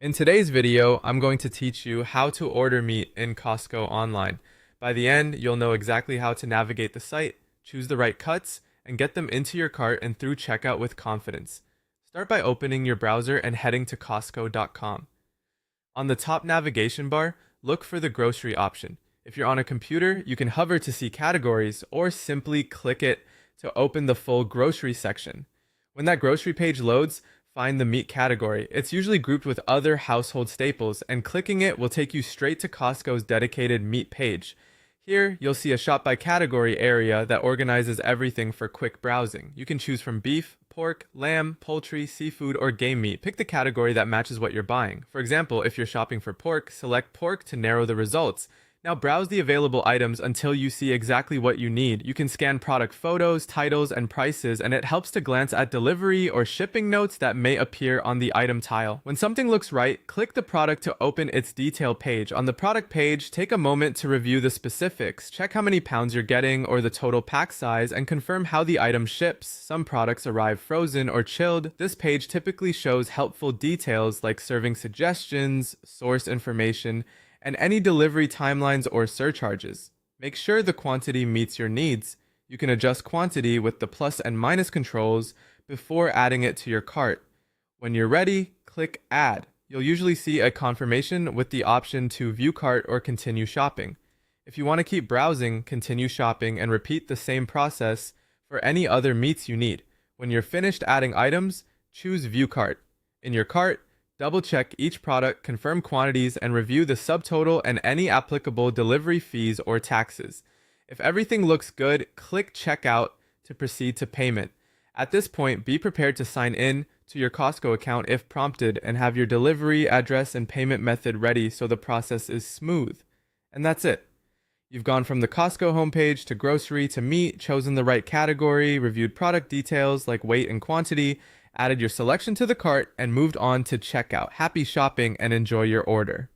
In today's video, I'm going to teach you how to order meat in Costco online. By the end, you'll know exactly how to navigate the site, choose the right cuts, and get them into your cart and through checkout with confidence. Start by opening your browser and heading to Costco.com. On the top navigation bar, look for the grocery option. If you're on a computer, you can hover to see categories or simply click it to open the full grocery section. When that grocery page loads, find the meat category. It's usually grouped with other household staples, and clicking it will take you straight to Costco's dedicated meat page. Here, you'll see a shop by category area that organizes everything for quick browsing. You can choose from beef, pork, lamb, poultry, seafood, or game meat. Pick the category that matches what you're buying. For example, if you're shopping for pork, select pork to narrow the results. Now browse the available items until you see exactly what you need. You can scan product photos, titles, and prices, and it helps to glance at delivery or shipping notes that may appear on the item tile. When something looks right, click the product to open its detail page. On the product page, take a moment to review the specifics. Check how many pounds you're getting or the total pack size, and confirm how the item ships. Some products arrive frozen or chilled. This page typically shows helpful details like serving suggestions, source information, and any delivery timelines or surcharges. Make sure the quantity meets your needs. You can adjust quantity with the plus and minus controls before adding it to your cart. When you're ready, click Add. You'll usually see a confirmation with the option to view cart or continue shopping. If you want to keep browsing, continue shopping and repeat the same process for any other meats you need. When you're finished adding items, choose View Cart. In your cart, double-check each product, confirm quantities, and review the subtotal and any applicable delivery fees or taxes. If everything looks good, click Checkout to proceed to payment. At this point, be prepared to sign in to your Costco account if prompted and have your delivery address and payment method ready so the process is smooth. And that's it. You've gone from the Costco homepage to grocery to meat, chosen the right category, reviewed product details like weight and quantity, added your selection to the cart, and moved on to checkout. Happy shopping and enjoy your order.